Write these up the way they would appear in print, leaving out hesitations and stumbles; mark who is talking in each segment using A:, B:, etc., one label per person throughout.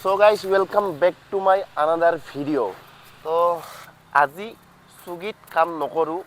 A: So guys, welcome back to my another video. তো আজি সুগীত কাম নকৰো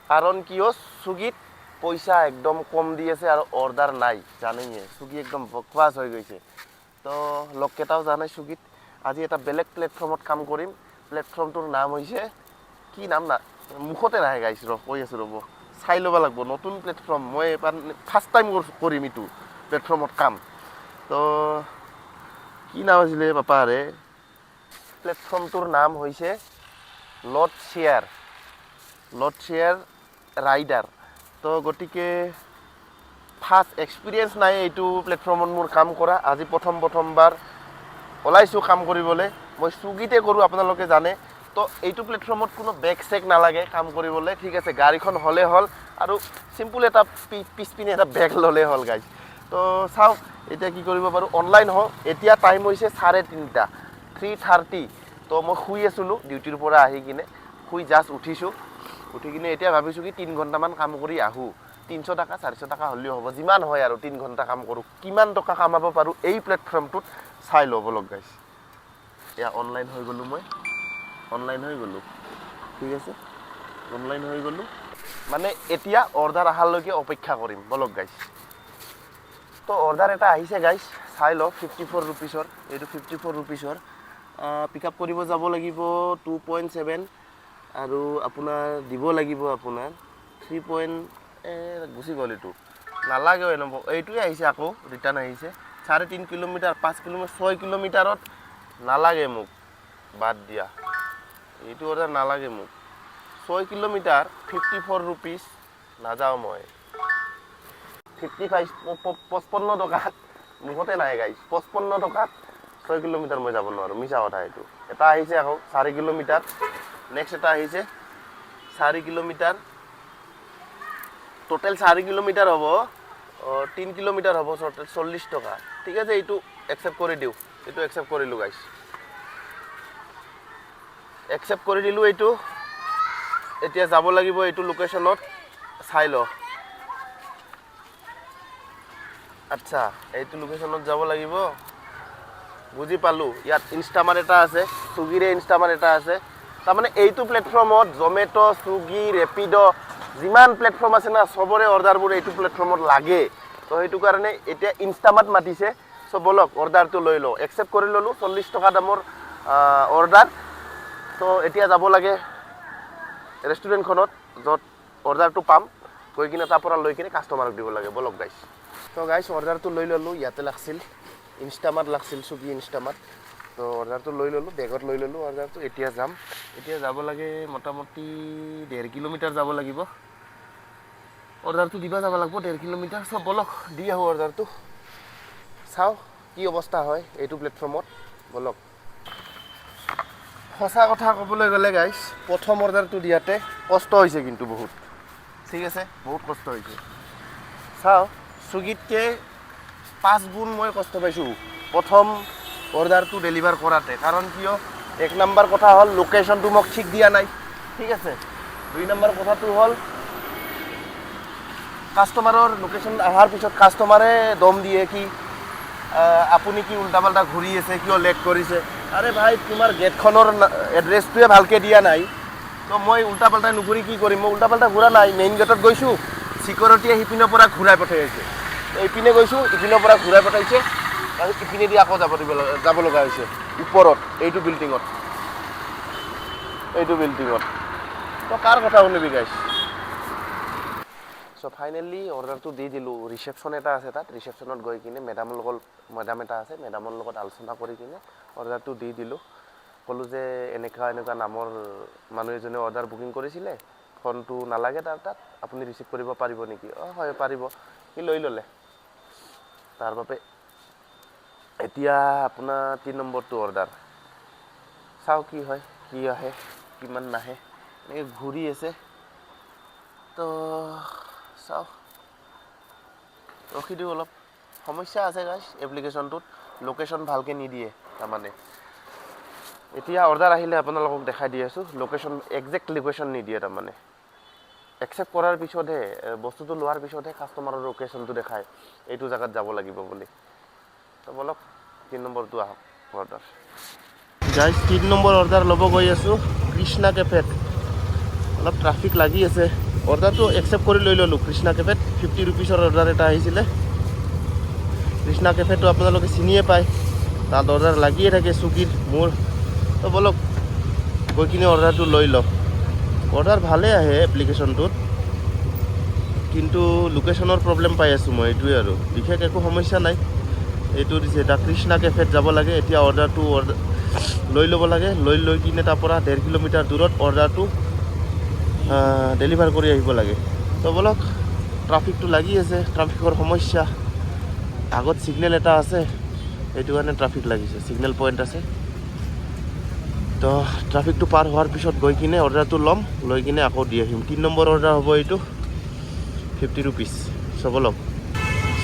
A: কাৰণ কিয় সুগীত পইচা একদম কম দি আছে আৰু অৰ্ডাৰ নাই জানেই সুগী একদম বকৱাস হৈ গৈছে তো লোককেটাও জানে সুগীত আজি এটা বেলেগ প্লেটফৰ্মত কাম কৰিম প্লেটফৰ্মটোৰ নাম হৈছে কি নাম না মুখতে নাহে গাইছ কৈ আছো ৰ'ব চাই ল'ব লাগিব নতুন প্লেটফৰ্ম মই এবাৰ ফাৰ্ষ্ট টাইম কৰিম এইটো প্লেটফৰ্মত কাম তো কি নাম আছিলে পাপাৰে প্লেটফৰ্মটোৰ নাম হৈছে লড শ্বেয়াৰ ৰাইডাৰ তো গতিকে ফাৰ্ষ্ট এক্সপিৰিয়েঞ্চ নাই এইটো প্লেটফৰ্মত মোৰ কাম কৰা আজি প্ৰথমবাৰ ওলাইছোঁ কাম কৰিবলৈ মই সুগীতে কৰোঁ আপোনালোকে জানে তো এইটো প্লেটফৰ্মত কোনো বেগ চেক নালাগে কাম কৰিবলৈ ঠিক আছে গাড়ীখন হ'লে হ'ল আৰু চিম্পুল এটা পিছপিনে এটা বেগ ল'লে হ'ল গাইজ তো চাওক এতিয়া কি কৰিব পাৰোঁ অনলাইন হওঁ এতিয়া টাইম হৈছে 3:30 তো মই শুই আছিলোঁ ডিউটিৰ পৰা আহি কিনে শুই জাষ্ট উঠিছোঁ উঠি কিনে এতিয়া ভাবিছোঁ কি 3 ঘণ্টামান কাম কৰি আহোঁ 300 টকা 400 টকা হ'লেও হ'ব যিমান হয় আৰু 3 ঘণ্টা কাম কৰোঁ কিমান টকা কামাব পাৰোঁ এই প্লেটফৰ্মটোত চাই ল'ব লগ গাইজ এয়া অনলাইন হৈ গ'লোঁ মই অনলাইন হৈ গ'লোঁ ঠিক আছে অনলাইন হৈ গ'লোঁ মানে এতিয়া অৰ্ডাৰ অহালৈকে অপেক্ষা কৰিম বলক গাইজ তো অৰ্ডাৰ এটা আহিছে গাইজ চাই লওক 54 ৰুপিছৰ এইটো 54 ৰুপিছৰ পিক আপ কৰিব যাব লাগিব 2.7 আৰু আপোনাৰ দিব লাগিব আপোনাৰ 3. গুচি গ'ল এইটো নালাগে এইটোৱে আহিছে আকৌ ৰিটাৰ্ণ আহিছে 3.5 কিলোমিটাৰ 5 কিলোমিটাৰ 6 কিলোমিটাৰত নালাগে মোক বাদ দিয়া এইটো অৰ্ডাৰ নালাগে মোক 6 কিলোমিটাৰ 54 ৰুপিছ নাযাওঁ মই 55 টকাত মুখতে নাই গাইজ 55 টকাত 6 কিলোমিটাৰ মই যাব নোৱাৰোঁ মিছা কথা এইটো এটা আহিছে আকৌ 4 কিলোমিটাৰ নেক্সট এটা আহিছে 4 কিলোমিটাৰ টোটেল 4 কিলোমিটাৰ হ'ব 3 কিলোমিটাৰ হ'ব 40 টকা ঠিক আছে এইটো একচেপ্ট কৰি দিওঁ এইটো একচেপ্ট কৰিলোঁ গাইজ একচেপ্ট কৰি দিলোঁ এইটো এতিয়া যাব লাগিব এইটো লোকেশ্যনত চাই ল আচ্ছা এইটো লোকেশ্যনত যাব লাগিব বুজি পালোঁ ইয়াত ইনষ্টামাৰ্ট এটা আছে চুইগিৰে ইনষ্টামাৰ্ট এটা আছে তাৰমানে এইটো প্লেটফৰ্মত জমেট' চুইগি ৰেপিড' যিমান প্লেটফৰ্ম আছে না চবৰে অৰ্ডাৰবোৰ এইটো প্লেটফৰ্মত লাগে তো সেইটো কাৰণে এতিয়া ইনষ্টামাৰ্ট মাতিছে চ' বলক অৰ্ডাৰটো লৈ লওঁ একচেপ্ট কৰি ল'লোঁ 40 টকা দামৰ অৰ্ডাৰ তো এতিয়া যাব লাগে ৰেষ্টুৰেণ্টখনত য'ত অৰ্ডাৰটো পাম গৈ কিনে তাৰ পৰা লৈ কিনে কাষ্টমাৰক দিব লাগে বলক গাইজ তো গাইজ অৰ্ডাৰটো লৈ ল'লোঁ ইয়াতে লাগছিল ইনষ্টামাৰ্ট লাগছিল চুইগি ইনষ্টামাৰ্ট তো অৰ্ডাৰটো লৈ ল'লোঁ বেগত লৈ ল'লোঁ অৰ্ডাৰটো এতিয়া যাম এতিয়া যাব লাগে মোটামুটি 1.5 কিলোমিটাৰ যাব লাগিব অৰ্ডাৰটো দিব যাব লাগিব 1.5 কিলোমিটাৰ চব বলক দি আহোঁ অৰ্ডাৰটো চাওঁ কি অৱস্থা হয় এইটো প্লেটফৰ্মত বলক সঁচা কথা ক'বলৈ গ'লে গাইজ প্ৰথম অৰ্ডাৰটো দিয়াতে কষ্ট হৈছে কিন্তু বহুত ঠিক আছে বহুত কষ্ট হৈছে চাওঁ চুইগিতকৈ 5 গুণ মই কষ্ট পাইছোঁ প্ৰথম অৰ্ডাৰটো ডেলিভাৰ কৰাতে কাৰণ কিয় 1 নম্বৰ কথা হ'ল লোকেশ্যনটো মোক ঠিক দিয়া নাই ঠিক আছে 2 নম্বৰ কথাটো হ'ল কাষ্টমাৰৰ লোকেশ্যন অহাৰ পিছত কাষ্টমাৰে দম দিয়ে কি আপুনি কি উল্টা পাল্টা ঘূৰি আছে কিয় লেট কৰিছে আৰে ভাই তোমাৰ গেটখনৰ এড্ৰেছটোৱে ভালকৈ দিয়া নাই তো মই উল্টা পাল্টা নুঘূৰি কি কৰিম মই উল্টা পাল্টা ঘূৰা নাই মেইন গেটত গৈছোঁ চিকিউৰিটিয়ে সিপিনৰ পৰা ঘূৰাই পঠাইছে এইপিনে গৈছোঁ ইপিনৰ পৰা ঘূৰাই পঠাইছে আৰু ইপিনেদি আকৌ যাব লগা হৈছে ওপৰত এইটো বিল্ডিঙত তো কাৰ কথা শুনিবি গাইছ চ' ফাইনেলি অৰ্ডাৰটো দি দিলোঁ ৰিচেপশ্যন এটা আছে তাত ৰিচেপশ্যনত গৈ কিনে মেডামৰ এটা আছে মেডামৰ লগত আলোচনা কৰি কিনে অৰ্ডাৰটো দি দিলোঁ ক'লোঁ যে এনেকুৱা নামৰ মানুহ এজনে অৰ্ডাৰ বুকিং কৰিছিলে ফোনটো নালাগে তাত আপুনি ৰিচিভ কৰিব পাৰিব নেকি হয় পাৰিব সি লৈ ল'লে তাৰ বাবে এতিয়া আপোনাৰ 3 নম্বৰটো অৰ্ডাৰ চাওঁ কি হয় কি আহে কিমান নাহে এনেকৈ ঘূৰি আছে তো চাওঁ ৰখি দিওঁ অলপ সমস্যা আছে গাইজ এপ্লিকেশ্যনটোত লোকেশ্যন ভালকৈ নিদিয়ে তাৰমানে এতিয়া অৰ্ডাৰ আহিলে আপোনালোকক দেখাই দি আছোঁ লোকেশ্যন একজেক্ট লোকেশ্যন নিদিয়ে তাৰমানে একচেপ্ট কৰাৰ পিছতহে বস্তুটো লোৱাৰ পিছতহে কাষ্টমাৰৰ লোকেশ্যনটো দেখায় এইটো জেগাত যাব লাগিব বুলি তো বলক 3 নম্বৰটো আহক অৰ্ডাৰ গাইজ 3 নম্বৰ অৰ্ডাৰ ল'ব গৈ আছোঁ কৃষ্ণা কেফেত অলপ ট্ৰাফিক লাগি আছে অৰ্ডাৰটো একচেপ্ট কৰি লৈ ল'লোঁ কৃষ্ণা কেফেত 50 ৰুপিছৰ অৰ্ডাৰ এটা আহিছিলে কৃষ্ণা কেফেটো আপোনালোকে চিনিয়ে পায় তাত অৰ্ডাৰ লাগিয়ে থাকে চুইগিৰ মোৰ তো বলক গৈ কিনে অৰ্ডাৰটো লৈ লওঁ অৰ্ডাৰ ভালেই আহে এপ্লিকেশ্যনটোত কিন্তু লোকেশ্যনৰ প্ৰব্লেম পাই আছোঁ মই এইটোৱে আৰু বিশেষ একো সমস্যা নাই এইটো দিছে এটা কৃষ্ণা কেফেত যাব লাগে এতিয়া অৰ্ডাৰটো লৈ ল'ব লাগে লৈ কিনে তাৰ পৰা 1.5 কিলোমিটাৰ দূৰত অৰ্ডাৰটো ডেলিভাৰ কৰি আহিব লাগে তো বলক ট্ৰাফিকটো লাগি আছে ট্ৰাফিকৰ সমস্যা আগত ছিগনেল এটা আছে সেইটো কাৰণে ট্ৰাফিক লাগিছে ছিগনেল পইণ্ট আছে তো ট্ৰাফিকটো পাৰ হোৱাৰ পিছত গৈ কিনে অৰ্ডাৰটো ল'ম লৈ কিনে আকৌ দি আহিম 3 নম্বৰ অৰ্ডাৰ হ'ব এইটো 50 ৰুপিছ চাব লওক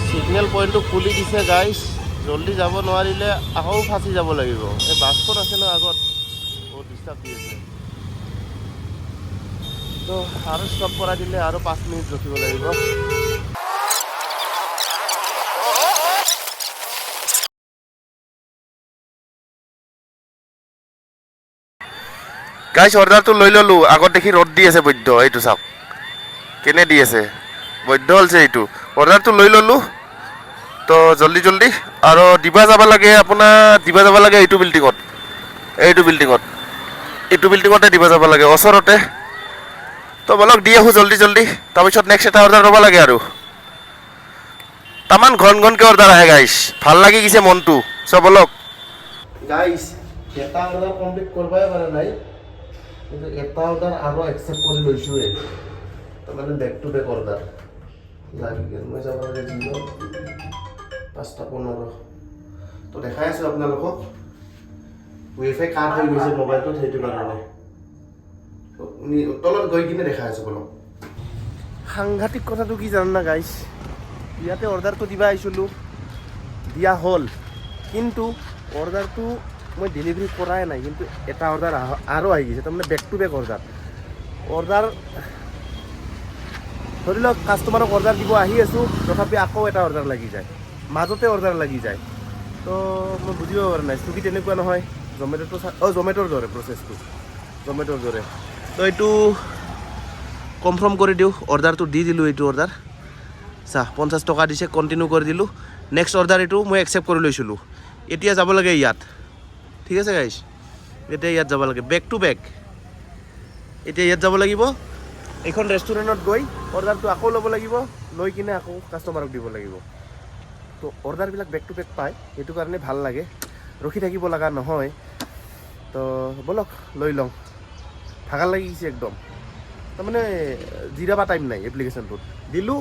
A: ছিগনেল পইণ্টটো খুলি দিছে গাইজ জল্দি যাব নোৱাৰিলে আকৌ ফাঁচি যাব লাগিব এই বাছখন আছে ন আগত বহুত ডিষ্টাৰ্ব দি আছে তো আৰু ষ্টপ কৰাই দিলে আৰু 5 মিনিট ৰখিব লাগিব গাইজ অৰ্ডাৰটো লৈ ল'লোঁ আগত দেখি ৰ'দ দি আছে বৈদ্য এইটো চাওক কেনে দি আছে বৈদ্য হৈছে এইটো অৰ্ডাৰটো লৈ ল'লোঁ তো জল্দি আৰু দিবা যাব লাগে এইটো বিল্ডিঙতে দিবা যাব লাগে ওচৰতে তো বলক দি আহোঁ জল্দি তাৰপিছত নেক্সট এটা অৰ্ডাৰ ল'ব লাগে আৰু তামান ঘনকৈ অৰ্ডাৰ আহে গাইজ ভাল লাগি গৈছে মনটো চ বলক গাইজ এটা অৰ্ডাৰ কমপ্লিট কৰিবই পৰা নাই কিন্তু এটা অৰ্ডাৰ আৰু একচেপ্ট কৰি লৈছোঁৱে তাৰমানে বেক টু বেক অৰ্ডাৰ লাগি গ'ল মই যাব লাগে 5:15 তো দেখাই আছোঁ আপোনালোকক ৱাইফাই কাট হৈ গৈছে মোবাইলটোত সেইটো কাৰণে তলত গৈ কিনে দেখাই আছোঁ বলক সাংঘাতিক কথাটো কি জানো না গাইজ ইয়াতে অৰ্ডাৰটো দিবা আহিছিলোঁ দিয়া হ'ল কিন্তু অৰ্ডাৰটো মই ডেলিভাৰী কৰাই নাই কিন্তু এটা অৰ্ডাৰ আৰু আহি গৈছে তাৰমানে বেক টু বেক অৰ্ডাৰ ধৰি লওক কাষ্টমাৰক অৰ্ডাৰ দিব আহি আছোঁ তথাপি আকৌ এটা অৰ্ডাৰ লাগি যায় মাজতে অৰ্ডাৰ লাগি যায় তো মই বুজিব পৰা নাই চুইগি তেনেকুৱা নহয় জমেট'ৰ দৰে প্ৰচেছটো জমেট'ৰ দৰে তো এইটো কনফাৰ্ম কৰি দিওঁ অৰ্ডাৰটো দি দিলোঁ এইটো অৰ্ডাৰ 50 টকা দিছে কণ্টিনিউ কৰি দিলোঁ নেক্সট অৰ্ডাৰ এইটো মই একচেপ্ট কৰি লৈছিলোঁ এতিয়া যাব লাগে ইয়াত ঠিক আছে গাইজ এতিয়া ইয়াত যাব লাগে বেক টু বেক এতিয়া ইয়াত যাব লাগিব এইখন ৰেষ্টুৰেণ্টত গৈ অৰ্ডাৰটো আকৌ ল'ব লাগিব লৈ কিনে আকৌ কাষ্টমাৰক দিব লাগিব তো অৰ্ডাৰবিলাক বেক টু বেক পায় সেইটো কাৰণে ভাল লাগে ৰখি থাকিব লগা নহয় তো বলক লৈ লওঁ ভাগৰ লাগি গৈছে একদম তাৰমানে জিৰাবা টাইম নাই এপ্লিকেশ্যনটোত দিলোঁ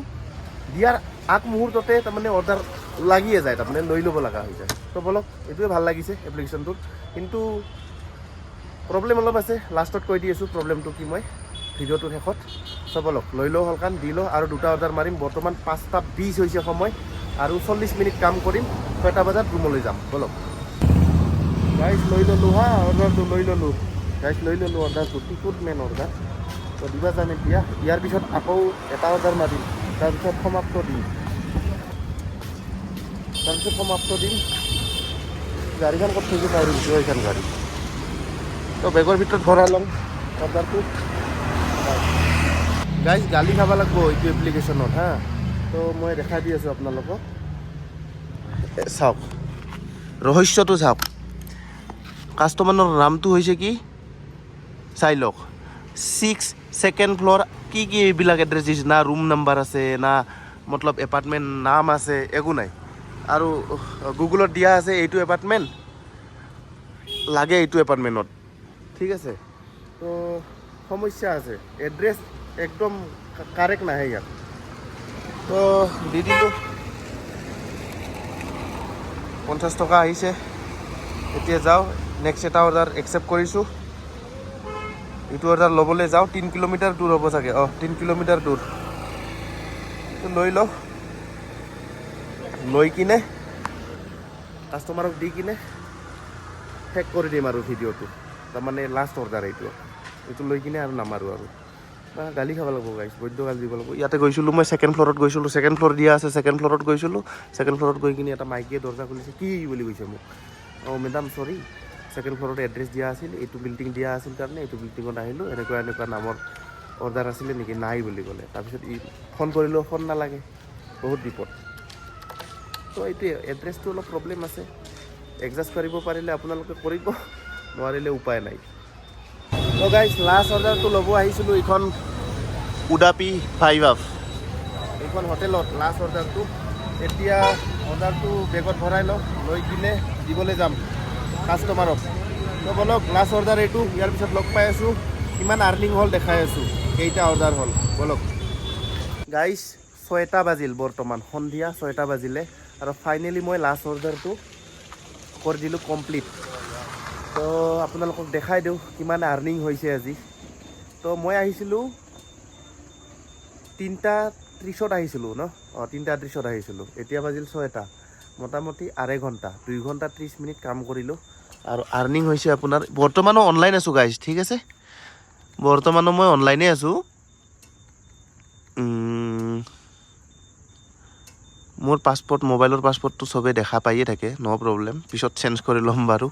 A: দিয়াৰ আগমুহূৰ্ততে তাৰমানে অৰ্ডাৰ লাগিয়ে যায় তাৰমানে লৈ ল'ব লগা হৈ যায় তো বলক এইটোৱে ভাল লাগিছে এপ্লিকেশ্যনটোত কিন্তু প্ৰব্লেম অলপ আছে লাষ্টত কৈ দি আছোঁ প্ৰব্লেমটো কি মই ভিডিঅ'টোৰ শেষত চব বলক লৈ লওঁ হলকান দি লওঁ আৰু 2টা অৰ্ডাৰ মাৰিম বৰ্তমান 5:20 হৈছে সময় আৰু 40 মিনিট কাম কৰিম 6টা বজাত ৰুমলৈ যাম বলক গাইজ লৈ ল'লোঁ অৰ্ডাৰটো লৈ ল'লোঁ অৰ্ডাৰটো টিকুট মেন অৰ্ডাৰ তো দিবা যাম এতিয়া ইয়াৰ পিছত আকৌ এটা অৰ্ডাৰ মাৰিম তাৰপিছত সমাপ্ত দিম গাড়ীখন ক'ত থৈছোঁ পাহৰি গৈছোঁ এইখন গাড়ী তো বেগৰ ভিতৰত ভৰাই ল'ম অৰ্ডাৰটো গাইজ গালি খাব লাগিব এইটো এপ্লিকেশ্যনত তো মই দেখাই দি আছোঁ আপোনালোকক চাওক ৰহস্যটো চাওক কাষ্টমাৰৰ নামটো হৈছে কি চাই লওক 2nd ফ্ল'ৰ কি এইবিলাক এড্ৰেছ দিছে না ৰুম নাম্বাৰ আছে না মতলব এপাৰ্টমেণ্ট নাম আছে একো নাই আৰু গুগলত দিয়া আছে এইটো এপাৰ্টমেণ্ট লাগে এইটো এপাৰ্টমেণ্টত ঠিক আছে তো সমস্যা আছে এড্ৰেছ একদম কাৰেক্ট নাহে ইয়াত তো দি দিলোঁ 50 টকা আহিছে এতিয়া যাওঁ নেক্সট এটা অৰ্ডাৰ একচেপ্ট কৰিছোঁ এইটো অৰ্ডাৰ ল'বলৈ যাওঁ 3 কিলোমিটাৰ দূৰ হ'ব চাগে 3 কিলোমিটাৰ দূৰ তো লৈ লওঁ লৈ কিনে কাষ্টমাৰক দি কিনে শেষ কৰি দিম আৰু ভিডিঅ'টো তাৰমানে লাষ্ট অৰ্ডাৰ এইটো লৈ কিনে আৰু নামাৰোঁ আৰু গালি খাব লাগিব গাইজ বৈদ্য গালি দিব লাগিব ইয়াতে গৈছিলোঁ মই 2nd ফ্ল'ৰত গৈছিলোঁ 2nd ফ্ল'ৰ দিয়া আছে 2nd ফ্ল'ৰত গৈছিলোঁ 2nd ফ্ল'ৰত গৈ কিনে এটা মাইকীয়ে দৰ্জা খুলিছে কি বুলি কৈছে মোক অঁ মেডাম চৰি ছেকেণ্ড ফ্ল'ৰত এড্ৰেছ দিয়া আছিল, এইটো বিল্ডিং দিয়া আছিল কাৰণে এইটো বিল্ডিঙত আহিলোঁ, এনেকুৱা এনেকুৱা নামৰ অৰ্ডাৰ আছিলে নেকি, নাই বুলি ক'লে। তাৰপিছত ফোন কৰিলেও ফোন নালাগে, বহুত বিপদ। তো এইটোৱে এড্ৰেছটো অলপ প্ৰব্লেম আছে, এডজাষ্ট কৰিব পাৰিলে আপোনালোকে কৰিব, নোৱাৰিলে উপায় নাই। তো গাইজ লাষ্ট অৰ্ডাৰটো ল'ব আহিছিলোঁ এইখন উডাপি 5 এইখন হোটেলত লাষ্ট অৰ্ডাৰটো। এতিয়া অৰ্ডাৰটো বেগত ভৰাই লওঁ, লৈ কিনে দিবলৈ যাম কাষ্টমাৰক। তো বলক লাষ্ট অৰ্ডাৰ এইটো, ইয়াৰ পিছত লগ পাই আছোঁ, কিমান আৰ্নিং হ'ল দেখাই আছোঁ, কেইটা অৰ্ডাৰ হ'ল বলক। গাইজ 6টা বাজিল, বৰ্তমান সন্ধিয়া 6টা বাজিলে, আৰু ফাইনেলি মই লাষ্ট অৰ্ডাৰটো কৰি দিলোঁ কমপ্লিট। তো আপোনালোকক দেখাই দিওঁ কিমান আৰ্নিং হৈছে আজি। তো মই আহিছিলোঁ 3:30 আহিছিলোঁ ন, 3:30 আহিছিলোঁ, এতিয়া বাজিল 6টা, মোটামুটি 2.5 ঘণ্টা, 2 ঘণ্টা 30 মিনিট কাম কৰিলোঁ। আৰু আৰ্নিং হৈছে আপোনাৰ, বৰ্তমানো অনলাইন আছোঁ গাইজ, ঠিক আছে, বৰ্তমানো মই অনলাইনে আছোঁ। মোৰ পাছপৰ্ট, মোবাইলৰ পাছপৰ্টটো চবেই দেখা পায়ে থাকে, ন' প্ৰব্লেম, পিছত চেঞ্জ কৰি ল'ম বাৰু।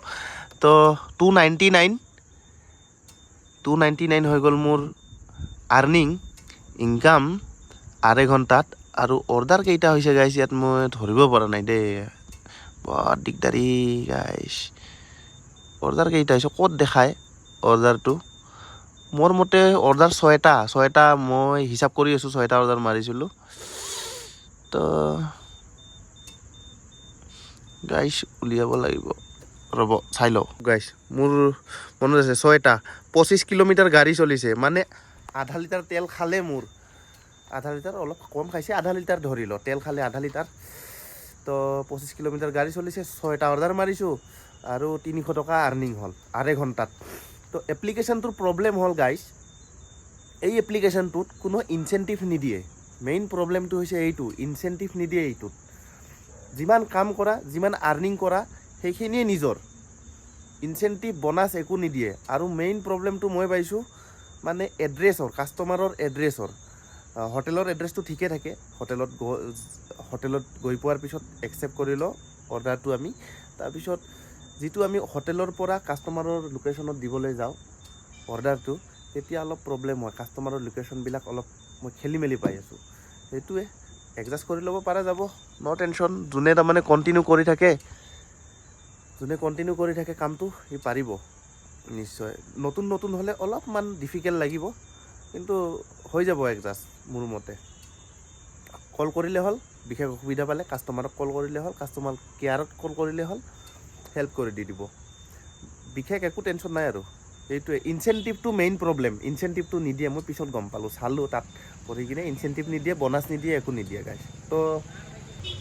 A: তো 299 হৈ গ'ল মোৰ আৰ্নিং, ইনকাম 2.5 ঘণ্টাত। আৰু অৰ্ডাৰ কেইটা হৈছে গাইজ ইয়াত মই ধৰিব পৰা নাই দেই, বৰ দিগদাৰী গাইজ। অৰ্ডাৰ কেইটা হৈছে, ক'ত দেখায় অৰ্ডাৰটো? মোৰ মতে অৰ্ডাৰ 6টা মই হিচাপ কৰি আছোঁ, 6টা অৰ্ডাৰ মাৰিছিলোঁ। তো গাইজ উলিয়াব লাগিব, ৰ'ব চাই লওঁ গাইজ। মোৰ মনত আছে 6টা, 25 কিলোমিটাৰ গাড়ী চলিছে, মানে আধা লিটাৰ তেল খালে মোৰ, আধা লিটাৰ অলপ কম খাইছে, আধা লিটাৰ ধৰি লওঁ, তেল খালে আধা লিটাৰ। তো 25 কিলোমিটাৰ গাড়ী চলিছে, 6টা অৰ্ডাৰ মাৰিছোঁ, আৰু 300 টকা আৰ্নিং হ'ল 2.5 ঘণ্টাত। তো এপ্লিকেশ্যনটোৰ প্ৰব্লেম হ'ল গাইজ, এই এপ্লিকেশ্যনটোত কোনো ইনচেণ্টিভ নিদিয়ে। মেইন প্ৰব্লেমটো হৈছে এইটো, ইনচেণ্টিভ নিদিয়ে এইটোত। যিমান কাম কৰা, যিমান আৰ্নিং কৰা, সেইখিনিয়ে নিজৰ, ইনচেণ্টিভ বোনাছ একো নিদিয়ে। আৰু মেইন প্ৰব্লেমটো মই পাইছোঁ মানে এড্ৰেছৰ, কাষ্টমাৰৰ এড্ৰেছৰ। হোটেলৰ এড্ৰেছটো ঠিকে থাকে, হোটেলত গৈ পোৱাৰ পিছত একচেপ্ট কৰি লওঁ অৰ্ডাৰটো আমি। তাৰপিছত যিটো আমি হোটেলৰ পৰা কাষ্টমাৰৰ লোকেশ্যনত দিবলৈ যাওঁ অৰ্ডাৰটো, তেতিয়া অলপ প্ৰব্লেম হয়, কাষ্টমাৰৰ লোকেশ্যনবিলাক অলপ মই খেলি মেলি পাই আছোঁ। সেইটোৱে এডজাষ্ট কৰি ল'ব পৰা যাব, ন' টেনশ্যন। যোনে তাৰমানে কণ্টিনিউ কৰি থাকে কামটো, সি পাৰিব নিশ্চয়। নতুন হ'লে অলপমান ডিফিকাল্ট লাগিব, কিন্তু হৈ যাব এডজাষ্ট মোৰ মতে। কল কৰিলে হ'ল, বিশেষ অসুবিধা পালে কাষ্টমাৰক কল কৰিলে হ'ল, কাষ্টমাৰ কেয়াৰত কল কৰিলে হ'ল, হেল্প কৰি দি দিব, বিশেষ একো টেনশ্যন নাই আৰু। সেইটোৱে ইনচেণ্টিভটো মেইন প্ৰব্লেম, ইনচেণ্টিভটো নিদিয়ে, মই পিছত গম পালোঁ, চালোঁ তাত পঢ়ি কিনে, ইনচেণ্টিভ নিদিয়ে, বোনাছ নিদিয়ে, একো নিদিয়ে গাইজ। তো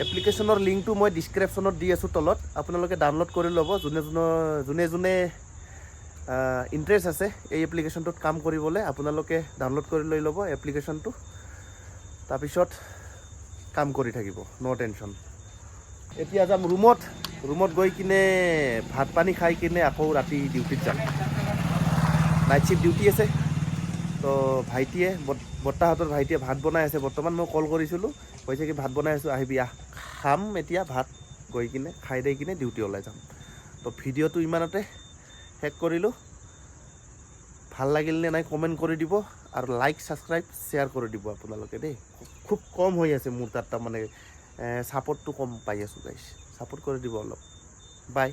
A: এপ্লিকেশ্যনৰ লিংকটো মই ডিছক্ৰিপশ্যনত দি আছোঁ তলত, আপোনালোকে ডাউনলোড কৰি ল'ব, যোনে ইণ্টাৰেষ্ট আছে এই এপ্লিকেশ্যনটোত কাম কৰিবলৈ, আপোনালোকে ডাউনলোড কৰি লৈ ল'ব এপ্লিকেশ্যনটো, তাৰপিছত কাম কৰি থাকিব, ন' টেনশ্যন। এতিয়া যাম ৰুমত গৈ কিনে ভাত পানী খাই কিনে আকৌ ৰাতি ডিউটিত যাম, নাইট শ্বিফ্ট ডিউটি আছে। তো বৰ্তাহঁতৰ ভাইটিয়ে ভাত বনাই আছে, বৰ্তমান মই কল কৰিছিলোঁ, কৈছে কি ভাত বনাই আছোঁ আহিবি আহ, খাম এতিয়া ভাত, গৈ কিনে খাই দি কিনে ডিউটি ওলাই যাম। তো ভিডিঅ'টো ইমানতে শেষ কৰিলোঁ, ভাল লাগিল নে নাই কমেণ্ট কৰি দিব, আৰু লাইক ছাবস্ক্ৰাইব শ্বেয়াৰ কৰি দিব আপোনালোকে দেই। খুব কম হৈ আছে মোৰ তাত, তাৰমানে ছাপোৰ্টটো কম পাই আছোঁ গাইজ, ছাপোৰ্ট কৰি দিব অলপ। বাই।